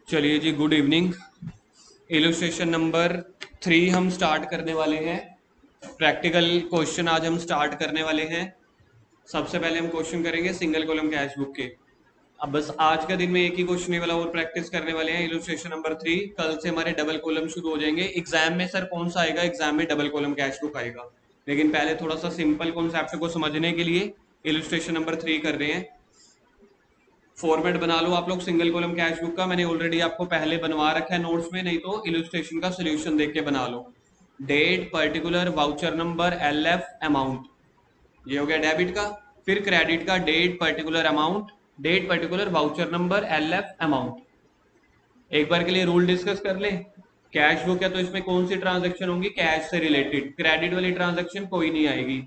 चलिए जी, good evening. Illustration number 3 हम start करने वाले हैं। प्रैक्टिकल क्वेश्चन आज हम स्टार्ट करने वाले हैं। सबसे पहले हम क्वेश्चन करेंगे सिंगल कॉलम कैश बुक के। अब बस आज का दिन में एक ही क्वेश्चन ही वाला और प्रैक्टिस करने वाले हैं। इलस्ट्रेशन नंबर 3 कल से हमारे डबल कॉलम शुरू हो जाएंगे। एग्जाम में सर कौन सा आएगा? एग्जाम में डबल कॉलम कैश बुक आएगा। लेकिन पहले थोड़ा सा सिंपल कॉन्सेप्ट को समझने के लिए इलस्ट्रेशन नंबर 3 कर रहे हैं। फॉर्मेट बना लो आप लोग सिंगल कॉलम कैश बुक का। मैंने ऑलरेडी आपको पहले बनवा रखा है नोट्स में, नहीं तो इलस्ट्रेशन का सोल्यूशन देख के बना लो। Date, particular, voucher number, LF, amount, ये हो गया डेबिट का। फिर क्रेडिट का date, particular, amount, date, particular, voucher number, LF, amount. एक बार के लिए रूल डिस्कस कर ले। कैश बुक है तो इसमें कौन सी ट्रांजैक्शन होंगी? कैश से रिलेटेड। क्रेडिट वाली ट्रांजैक्शन कोई नहीं आएगी।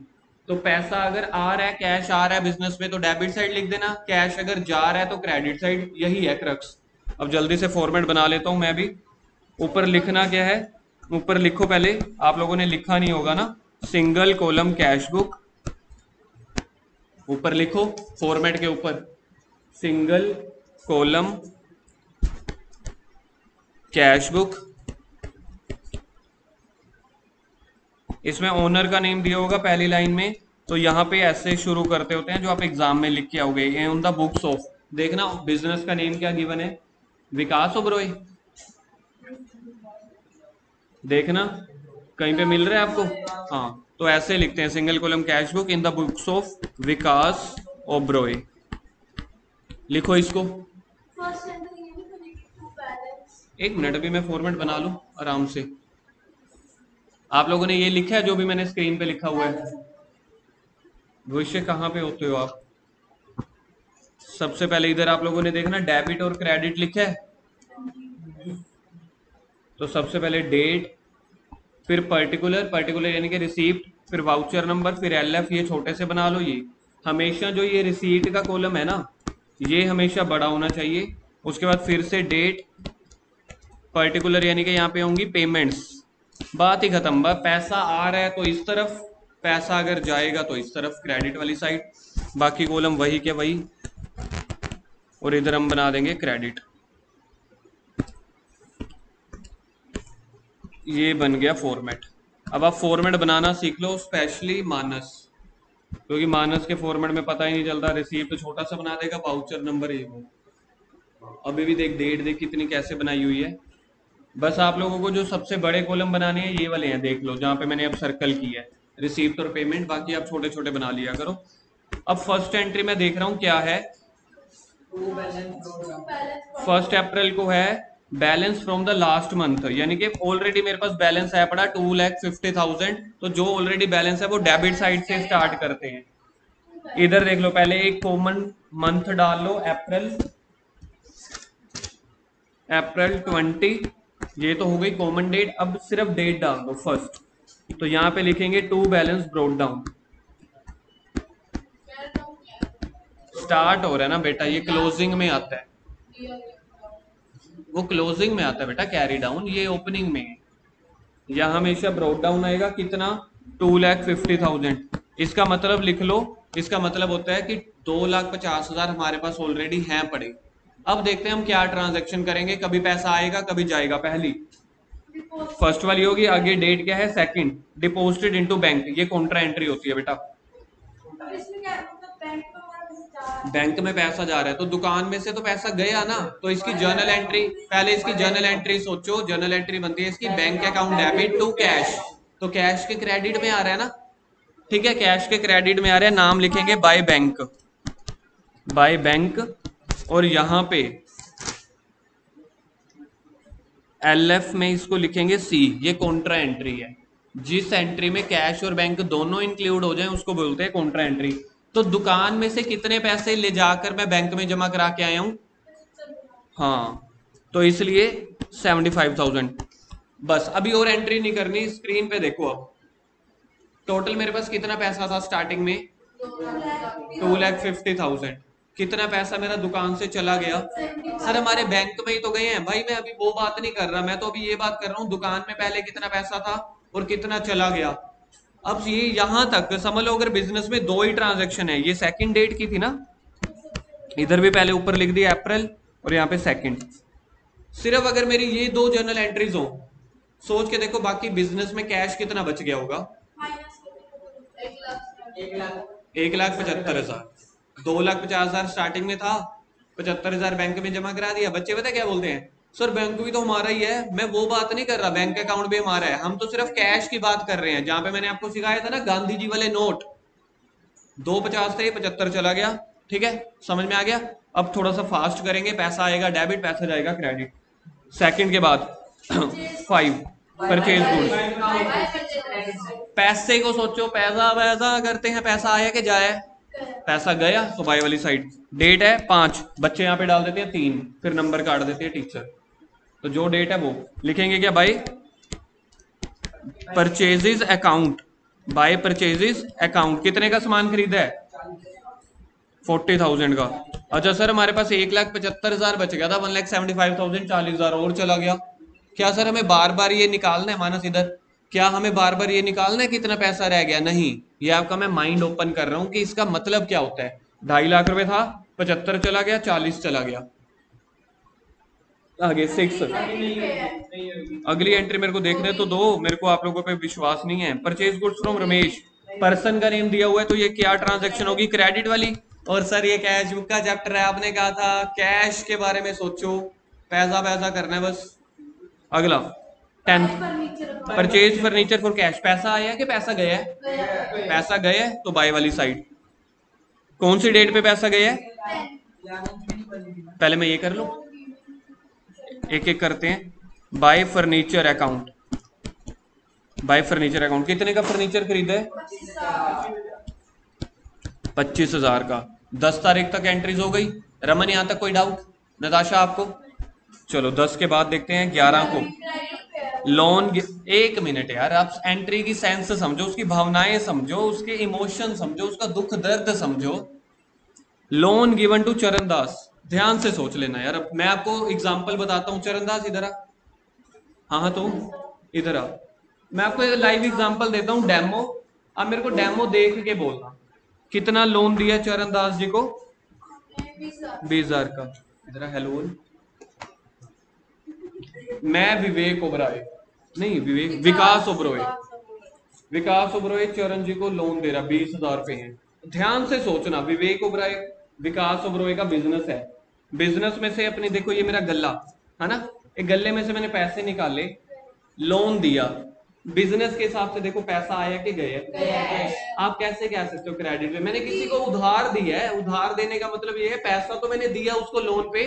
तो पैसा अगर आ रहा है, कैश आ रहा है बिजनेस में, तो डेबिट साइड लिख देना। कैश अगर जा रहा है तो क्रेडिट साइड। यही है क्रक्स। अब जल्दी से फॉर्मेट बना लेता हूं मैं भी। ऊपर लिखना क्या है? ऊपर लिखो पहले, आप लोगों ने लिखा नहीं होगा ना, सिंगल कॉलम कैश बुक। ऊपर लिखो फॉर्मेट के ऊपर सिंगल कॉलम कैश बुक। इसमें ओनर का नेम दिया होगा पहली लाइन में, तो यहाँ पे ऐसे शुरू करते होते हैं जो आप एग्जाम में लिख के आओगे। ये ऑन द बुक्स ऑफ, देखना बिजनेस का नेम क्या गिवन है, विकास ओबरॉय। देखना कहीं पे मिल रहा है आपको। हाँ, तो ऐसे लिखते हैं single column cash book in the books of Vikas Oberoi. लिखो इसको। एक मिनट, अभी मैं फॉर्मेट बना लूं आराम से। आप लोगों ने ये लिखा है जो भी मैंने स्क्रीन पे लिखा हुआ है? भविष्य कहाँ पे होते हो आप? सबसे पहले इधर आप लोगों ने देखना डेबिट और क्रेडिट लिखा है। तो सबसे पहले डेट, फिर पर्टिकुलर, पर्टिकुलर यानी कि रिसीप्ट, फिर वाउचर नंबर, फिर एलएफ। ये छोटे से बना लो। ये हमेशा जो ये रिसीट का कॉलम है ना, ये हमेशा बड़ा होना चाहिए। उसके बाद फिर से डेट, पर्टिकुलर यानी कि यहाँ पे होंगी पेमेंट्स। बात ही खत्म। बस पैसा आ रहा है तो इस तरफ, पैसा अगर जाएगा तो इस तरफ, क्रेडिट वाली साइड। बाकी कॉलम वही के वही, और इधर हम बना देंगे क्रेडिट। ये बन गया फॉर्मेट। अब आप फॉर्मेट बनाना सीख लो, स्पेशली मानस, क्योंकि मानस के फॉर्मेट में पता ही नहीं चलता। रिसीप्ट तो छोटा सा बना देगा, वाउचर नंबर ये वो। अभी भी देख डेट, देख कितनी कैसे बनाई हुई है। बस आप लोगों को जो सबसे बड़े कॉलम बनाने हैं ये वाले हैं, देख लो जहाँ पे मैंने अब सर्कल किया है, रिसीप्ट और पेमेंट। बाकी आप छोटे छोटे बना लिया करो। अब फर्स्ट एंट्री में देख रहा हूँ क्या है। 1 अप्रैल को है balance from the last month, यानी कि ऑलरेडी मेरे पास बैलेंस है पड़ा 2,50,000। तो जो ऑलरेडी बैलेंस है वो डेबिट साइड से स्टार्ट करते हैं। इधर देख लो, पहले एक कॉमन मंथ डाल लो, अप्रैल। अप्रैल 20, ये तो हो गई कॉमन डेट। अब सिर्फ डेट डाल दो फर्स्ट। तो यहाँ पे लिखेंगे to balance brought down. Start हो रहा है ना बेटा, ये क्लोजिंग में आता है। वो क्लोजिंग में आता है बेटा कैरी डाउन, ये ओपनिंग में है। यहाँ हमेशा ब्रोट डाउन आएगा कितना? 2,50,000। इसका मतलब लिख लो, इसका मतलब होता है कि 2,50,000 हमारे पास ऑलरेडी हैं पड़े। अब देखते हैं हम क्या ट्रांजैक्शन करेंगे। कभी पैसा आएगा कभी जाएगा। पहली फर्स्ट वाली होगी। आगे डेट क्या है? Second, deposited into bank. ये कॉन्ट्रा एंट्री होती है बेटा। बैंक में पैसा जा रहा है तो दुकान में से तो पैसा गया ना, तो इसकी जर्नल एंट्री, पहले इसकी जर्नल एंट्री सोचो। जर्नल एंट्री बनती है इसकी bank account debit to cash. तो कैश के क्रेडिट में आ रहा है ना, ठीक है, कैश के क्रेडिट में आ रहा है। नाम लिखेंगे बाय बैंक, बाय बैंक। और यहां पे एलएफ में इसको लिखेंगे सी। ये कॉन्ट्रा एंट्री है। जिस एंट्री में कैश और बैंक दोनों इंक्लूड हो जाए उसको बोलते हैं कॉन्ट्रा एंट्री। तो दुकान में से कितने पैसे ले जाकर मैं बैंक में जमा करा के आया हूं? हाँ, तो इसलिए 75,000। बस अभी और एंट्री नहीं करनी। स्क्रीन पे देखो, अब टोटल मेरे पास कितना पैसा था स्टार्टिंग में? 2,50,000। कितना पैसा मेरा दुकान से चला गया? सर हमारे बैंक में ही तो गए हैं भाई। मैं अभी वो बात नहीं कर रहा, मैं तो अभी ये बात कर रहा हूँ दुकान में पहले कितना पैसा था और कितना चला गया। अब ये यहां तक समझ लो, अगर बिजनेस में दो ही ट्रांजेक्शन है, ये सेकंड डेट की थी ना, इधर भी पहले ऊपर लिख दिया अप्रैल और यहाँ पे सेकंड। सिर्फ अगर मेरी ये दो जर्नल एंट्रीज हो, सोच के देखो बाकी बिजनेस में कैश कितना बच गया होगा। 1,75,000। 2,50,000 स्टार्टिंग में था, 75,000 बैंक में जमा करा दिया। बच्चे पता क्या बोलते हैं, सर बैंक भी तो हमारा ही है। मैं वो बात नहीं कर रहा, बैंक अकाउंट भी हमारा है, हम तो सिर्फ कैश की बात कर रहे हैं। जहां पे मैंने आपको सिखाया था ना गांधी जी वाले नोट, 250 थे, 75 चला गया। ठीक है, समझ में आ गया। अब थोड़ा सा फास्ट करेंगे, पैसा आएगा डेबिट, पैसा जाएगा क्रेडिट। सेकंड के बाद 5 परचेज गुड्स। पैसे को सोचो, पैसा वैसा करते हैं, पैसा आया कि जाए, पैसा गया तो बाय वाली साइड। डेट है 5, बच्चे यहाँ पे डाल देते हैं 3, फिर नंबर काट देते हैं टीचर। तो जो डेट है वो लिखेंगे क्या, by purchases account. By purchases account कितने का सामान खरीदा है, 40,000 का। अच्छा सर हमारे पास 1,75,000 बच गया था, 1,75,000, 40,000 और चला गया। क्या सर हमें बार बार ये निकालना है, मानस इधर, क्या हमें बार बार ये निकालना है कितना पैसा रह गया? नहीं, ये आपका मैं माइंड ओपन कर रहा हूं कि इसका मतलब क्या होता है। 2.5 लाख रुपए था, 75 चला गया, 40 चला गया। आगे 6, अगली एंट्री मेरे को देखने तो दो, मेरे को आप लोगों पे विश्वास नहीं है। Purchase goods from Ramesh, person का नेम दिया हुआ है, तो ये क्या ट्रांजैक्शन होगी, क्रेडिट वाली। और सर ये कैश बुक का चैप्टर है, आपने कहा था कैश के बारे में सोचो, पैसा पैसा करना है बस। अगला 10th, purchase furniture for cash, पैसा आया कि पैसा गया है? पैसा गया है तो बाय वाली साइड। कौन सी डेट पे पैसा गया है, पहले मैं ये कर लूं, एक एक करते हैं। Bye furniture account, bye furniture account कितने का फर्नीचर खरीदा है, 25,000 का। 10 तारीख तक एंट्रीज हो गई। रमन यहां तक कोई डाउट? नताशा आपको? चलो 10 के बाद देखते हैं 11 को लोन। 1 मिनट यार, आप एंट्री की सेंस समझो, उसकी भावनाएं समझो, उसके इमोशन समझो, उसका दुख दर्द समझो। लोन गिवन टू चरणदास, ध्यान से सोच लेना यार। मैं आपको एग्जांपल बताता हूं। चरणदास इधर आ, हाँ तो इधर आ, मैं आपको एक लाइव एग्जांपल देता हूं, डेमो। अब मेरे को डेमो देख के बोलना, कितना लोन दिया चरणदास जी को, 20,000 का। इधर हेलो, मैं विवेक ओबराय, नहीं विवेक, विकास ओबराय, विकास ओबराय चरण जी को लोन दे रहा, 20,000 रुपए हैं। ध्यान से सोचना, विवेक ओबराय विकास ओबराय का बिजनेस है। बिजनेस में से अपनी देखो, ये मेरा गल्ला है ना, एक गल्ले में से मैंने पैसे निकाले, लोन दिया। बिजनेस के हिसाब से देखो पैसा आया कि गया? आप कैसे कह सकते हो क्रेडिट पे? मैंने किसी को उधार दिया है, उधार देने का मतलब ये है पैसा तो मैंने दिया उसको लोन पे।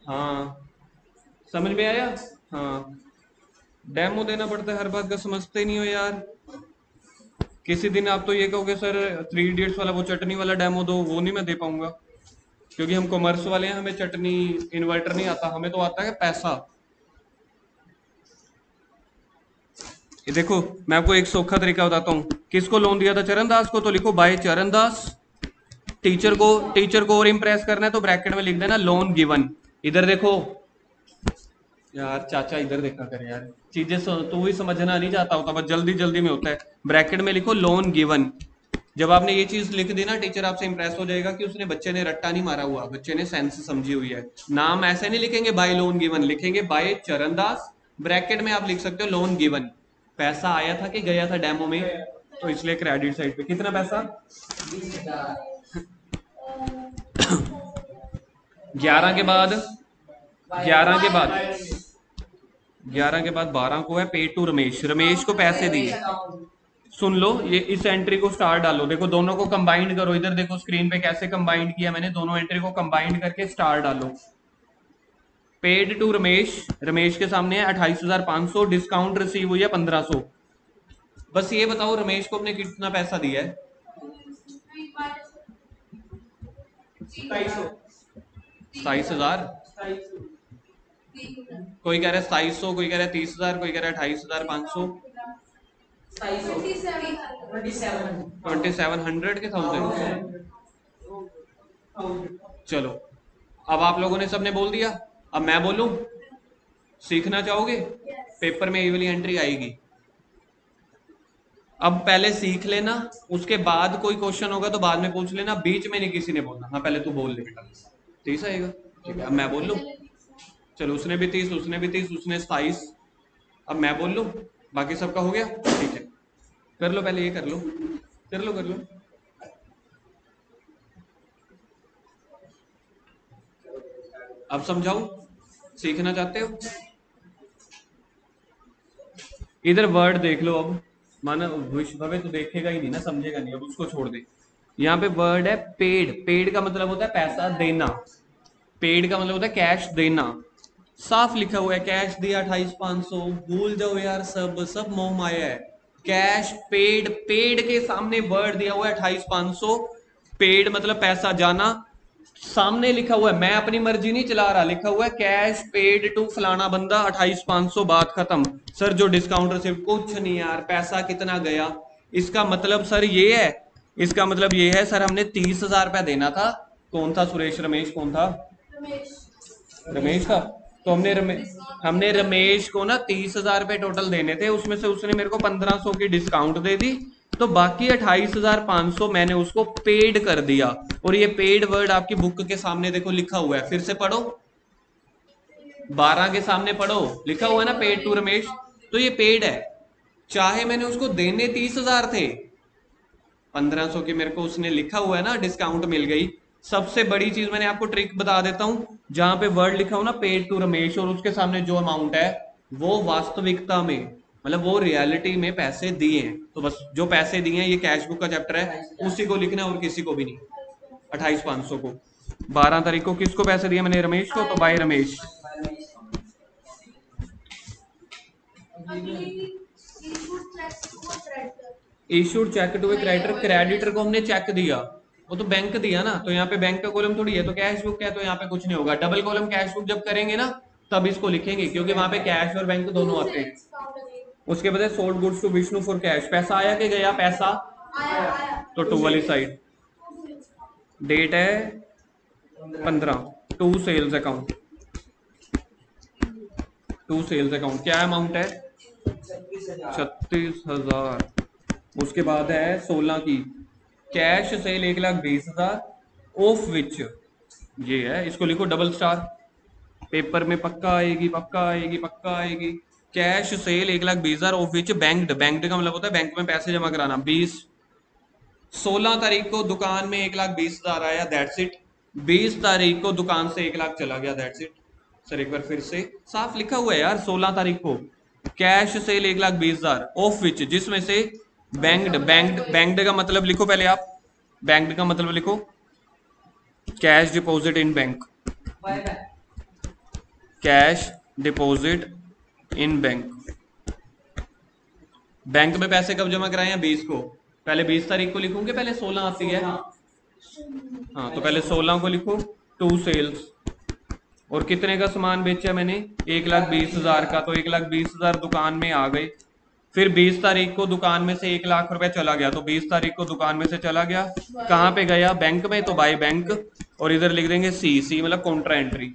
हाँ समझ में आया? हाँ, डेमो देना पड़ता है, हर बात का समझते नहीं हो यार। किसी दिन आप तो ये कहोगे सर 3 इडियट्स वाला वो चटनी वाला डेमो दो, वो नहीं मैं दे पाऊंगा, क्योंकि हम कॉमर्स वाले हैं, हमें चटनी इन्वर्टर नहीं आता, हमें तो आता है पैसा। ये देखो मैं आपको एक सौखा तरीका बताता हूँ। किसको लोन दिया था? चरणदास को, तो लिखो बाय चरणदास। टीचर को और इंप्रेस करना है तो ब्रैकेट में लिख देना लोन गिवन। इधर देखो यार, चाचा इधर देखा कर यार, चीजें तू ही समझना नहीं चाहता होता, बस जल्दी जल्दी में होता है। ब्रैकेट में लिखो लोन गिवन। जब आपने ये चीज लिख दी ना, टीचर आपसे इंप्रेस हो जाएगा कि उसने, बच्चे ने रट्टा नहीं मारा हुआ, बच्चे ने सेंस समझी हुई है। नाम ऐसे नहीं लिखेंगे बाय लोन गिवन, लिखेंगे बाय चरणदास, ब्रैकेट में आप लिख सकते हो लोन गिवन। पैसा आया था कि गया था डेमो में, तो इसलिए क्रेडिट साइड पे कितना पैसा, 11 के बाद 12 को है पेड टू रमेश। रमेश को पैसे दिए, सुन लो, ये इस एंट्री को स्टार डालो। देखो दोनों को कंबाइंड करो, इधर देखो स्क्रीन पे कैसे कंबाइंड किया मैंने, दोनों एंट्री को कंबाइंड करके स्टार डालो। पेड टू रमेश, रमेश के सामने है 28,500, डिस्काउंट रिसीव हुई है 1,500। बस ये बताओ रमेश को अपने कितना पैसा दिया है? 27,000। कोई कह रहा है 2700, कोई कह रहा है 30,000, कोई कह रहा है 28,500, 2700 के 1000। चलो अब आप लोगों ने सबने बोल दिया, अब मैं बोलूं? सीखना चाहोगे? पेपर में ये वाली एंट्री आएगी। अब पहले सीख लेना, उसके बाद कोई क्वेश्चन होगा तो बाद में पूछ लेना, बीच में नहीं किसी ने बोलना। हाँ पहले तू बोल ले बेटा, ठीक आएगा? ठीक है, अब मैं बोल लूं? चलो उसने भी 30, उसने भी 30, उसने 27। अब मैं बोल लूं, बाकी सबका हो गया, ठीक है। कर लो पहले, ये कर लो, कर लो कर लो। अब समझाऊं, सीखना चाहते हो? इधर वर्ड देख लो अब। माना भवे तो देखेगा ही नहीं ना, समझेगा नहीं, अब उसको छोड़ दे। यहाँ पे वर्ड है पेड। पेड का मतलब होता है पैसा देना। पेड का मतलब होता है कैश देना। साफ लिखा हुआ है कैश दिया 28,500। भूल जाओ यार, सब सब मोह माया है। कैश पेड, पेड के सामने वर्ड दिया हुआ है 28,500। पेड मतलब पैसा जाना। सामने लिखा हुआ है, मैं अपनी मर्जी नहीं चला रहा, लिखा हुआ है कैश पेड टू फलाना बंदा 28,500, बात खत्म। सर जो डिस्काउंट रिसिप्ट, कुछ नहीं यार, पैसा कितना गया। इसका मतलब सर ये है, इसका मतलब ये है सर हमने 30,000 रुपया देना था। कौन था सुरेश, रमेश कौन था? रमेश था। तो हमने रमेश को ना 30,000 रुपए टोटल देने थे, उसमें से उसने मेरे को 1,500 की डिस्काउंट दे दी। तो बाकी 28,500 मैंने उसको पेड कर दिया। और ये पेड वर्ड आपकी बुक के सामने देखो लिखा हुआ है, फिर से पढ़ो, 12 के सामने पढ़ो, लिखा हुआ है ना पेड टू रमेश। तो ये पेड है। चाहे मैंने उसको देने 30,000 थे, 1,500 की मेरे को उसने लिखा हुआ है ना डिस्काउंट मिल गई। सबसे बड़ी चीज मैंने आपको ट्रिक बता देता हूं, जहां पे वर्ड लिखा हो ना पेड टू रमेश और उसके सामने जो अमाउंट है वो वास्तविकता में, मतलब वो रियलिटी में पैसे दिए हैं। तो बस जो पैसे दिए हैं, ये कैश बुक का चैप्टर है, उसी को लिखना है और किसी को भी नहीं। 28,500 को 12 तारीख को किसको पैसे दिए मैंने? रमेश को। तो by Ramesh. Issued cheque to a creditor, creditor को हमने चेक दिया, वो तो बैंक दिया ना। तो यहाँ पे बैंक का कॉलम थोड़ी है, तो कैश बुक है, तो यहाँ पे कुछ नहीं होगा। डबल कॉलम कैश बुक जब करेंगे ना तब इसको लिखेंगे, क्योंकि वहां पे कैश और बैंक दोनों आते हैं। उसके बाद sold goods to Vishnu for cash, पैसा आया कि गया? पैसा तो टू वाली साइड। डेट है 15, to sales account. To sales account क्या अमाउंट है? 36,000। उसके बाद है 16 की कैश सेल 1,20,000 ऑफ विच, ये है, इसको लिखो डबल स्टार, पेपर में पक्का आएगी, पक्का आएगी, पक्का आएगी। Cash cell 1,20,000 of which banked, banked का मतलब होता है बैंक में पैसे जमा कराना। 16 तारीख को दुकान में 1,20,000 आया, दैट्स इट। 20 तारीख को दुकान से 1,00,000 चला गया, दैट्स इट। सर एक बार फिर से, साफ लिखा हुआ है यार, 16 तारीख को कैश सेल 1,20,000 ऑफ विच, जिसमें से बैंक्ड, बैंक्ड का मतलब लिखो पहले आप, बैंक्ड का मतलब लिखो cash deposit in bank, cash deposit in bank. Bank में पैसे कब जमा कराए हैं? 20 को। पहले 20 तारीख को लिखूंगे, पहले 16 आती है। हाँ तो पहले 16 को लिखो, टू सेल्स। और कितने का सामान बेचा मैंने? 1,20,000 का। तो 1,20,000 दुकान में आ गए। फिर 20 तारीख को दुकान में से 1,00,000 रुपए चला गया, तो 20 तारीख को दुकान में से चला गया, कहाँ पे गया? बैंक में, तो बाय बैंक। और इधर लिख देंगे सी, सी मतलब कॉन्ट्रा एंट्री।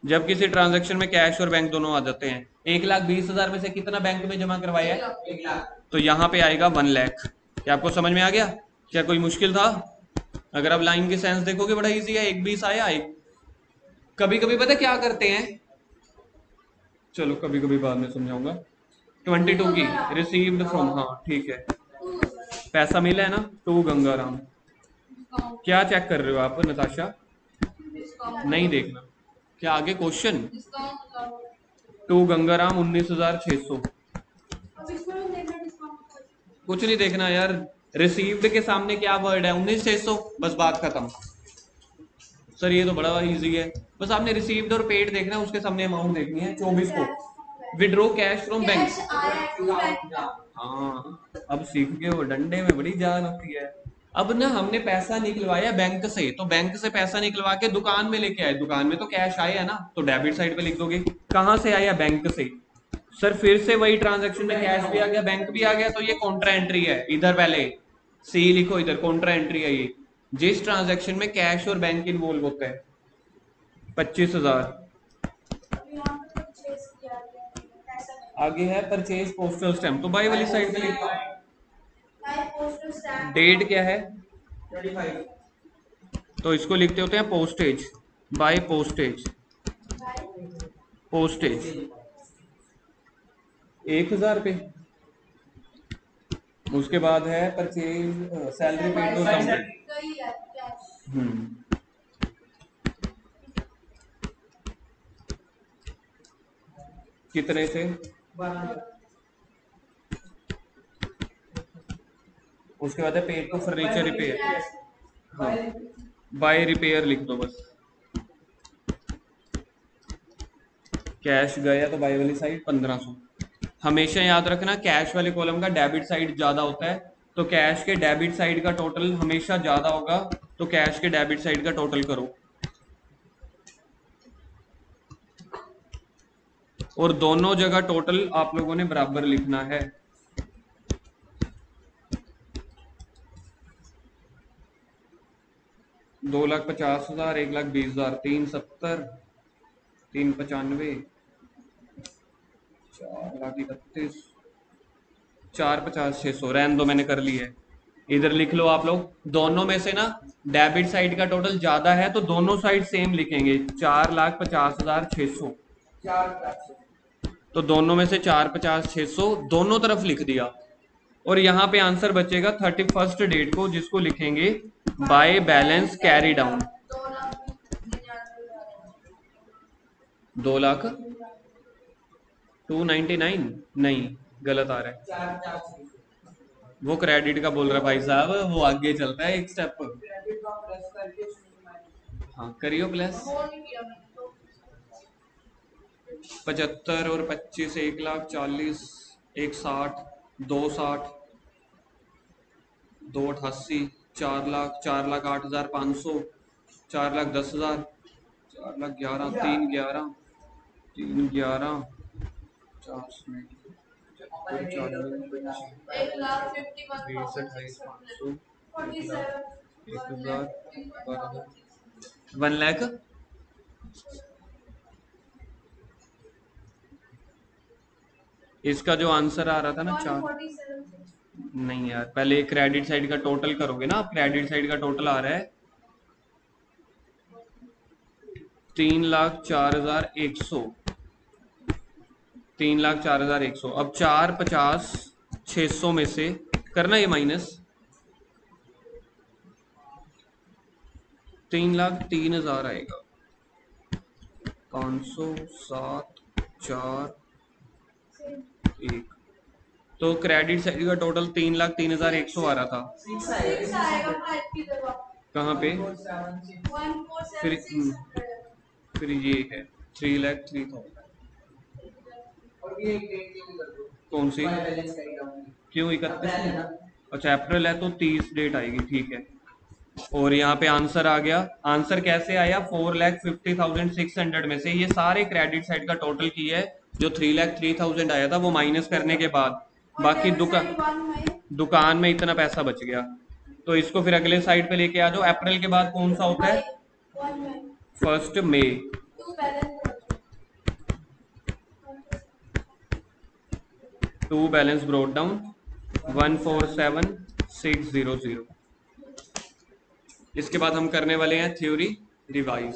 जब किसी ट्रांजैक्शन में कैश और बैंक दोनों आ जाते हैं, 1,20,000 में से कितना बैंक में जमा करवाया है? 1,00,000। तो यहाँ पे आएगा 1,00,000। क्या आपको समझ में आ गया? क्या कोई मुश्किल था? अगर आप लाइन की सेंस देखोगे बड़ा इजी है। 1,20 आया, एक कभी कभी पता क्या करते हैं, चलो कभी कभी बाद में समझाऊंगा। 22 की रिसीव्ड फ्रॉम, हाँ ठीक है, पैसा मिला है ना, टू गंगाराम। क्या चेक कर रहे हो आप नताशा? नहीं देखना क्या आगे क्वेश्चन? टू गंगाराम 19,600। कुछ नहीं देखना यार, रिसीव्ड के सामने क्या वर्ड है? 19,600, बस बात खत्म। सर ये तो बड़ा इजी है, बस आपने रिसीव्ड और पेड देखना है, उसके सामने अमाउंट देखनी है। 24 को विड्रॉ कैश फ्रॉम बैंक। हाँ अब सीख गए हो, डंडे में बड़ी जान होती है। अब ना हमने पैसा निकलवाया बैंक से, तो बैंक से पैसा निकलवा के दुकान में लेके आए, दुकान में तो कैश आया है ना, तो डेबिट साइड पे लिख दोगे। कहां से आया? बैंक से। सर फिर से वही ट्रांजैक्शन में कैश भी आ गया, बैंक भी आ गया, तो ये कॉन्ट्रा एंट्री है। इधर पहले सी लिखो, इधर कॉन्ट्रा एंट्री है ये, जिस ट्रांजैक्शन में कैश और बैंक इन्वॉल्व होता है। 25,000। आगे है परचेज पोस्टल स्टैम्प, तो बाई वाली साइड पे लिखता हूं। डेट क्या है? 25। तो इसको लिखते होते हैं पोस्टेज। बाय पोस्टेज, पोस्टेज 1000 पे। उसके बाद है purchase salary paid to accountant. कितने से? उसके बाद है पेड टू फर्नीचर रिपेयर। हाँ, बाय रिपेयर लिख दो बस। कैश गया तो बाय वाली साइड 1500। हमेशा याद रखना कैश वाले कॉलम का डेबिट साइड ज्यादा होता है, तो कैश के डेबिट साइड का टोटल हमेशा ज्यादा होगा, तो कैश के डेबिट साइड का टोटल करो। और दोनों जगह टोटल आप लोगों ने बराबर लिखना है। दो लाख 50,000, 1,20,000, 370, 395, 4,31, 450, 600। रहने दो, मैंने कर ली है। इधर लिख लो आप लोग, दोनों में से ना डेबिट साइड का टोटल ज्यादा है तो दोनों साइड सेम लिखेंगे, 4,50,600। तो दोनों में से 450,600 दोनों तरफ लिख दिया। और यहाँ पे आंसर बचेगा 31st डेट को, जिसको लिखेंगे बाय बैलेंस कैरी डाउन। 2,299 नहीं, गलत आ रहा है। वो क्रेडिट का बोल रहा है भाई साहब, वो आगे चलता है एक स्टेप। हाँ करियो प्लस। 75 और 25, 1,40,000, 1,60, 2,60, 2,88, 4,00,000, 4,08,500, 4,10,000, 4,11,000, 3,11, 3,11, 4,00,000, 1,00,000। इसका जो आंसर आ रहा था ना 4, नहीं यार, पहले क्रेडिट साइड का टोटल करोगे ना। क्रेडिट साइड का टोटल आ रहा है 3,04,100, 3,04,100। अब 450,600 में से करना ये माइनस, 3,03,000 आएगा। 500, 7, 4, 1। तो क्रेडिट साइड का टोटल 3,03,100 आ रहा था। कहाँ पे? फिर ये है 3,03,000। कौन सी? क्यों 31? अच्छा अप्रैल है तो 30 डेट आएगी, ठीक है। और यहाँ पे आंसर आ गया। आंसर कैसे आया? 4,50,600 में से ये सारे क्रेडिट साइड का टोटल की है, जो 3,03,000 आया था वो माइनस करने के बाद बाकी दुकान में इतना पैसा बच गया। तो इसको फिर अगले साइड पे लेके आ जाओ। अप्रैल के बाद कौन सा होता है? 1 मई। To balance brought down 147,600। इसके बाद हम करने वाले हैं थ्योरी रिवाइज।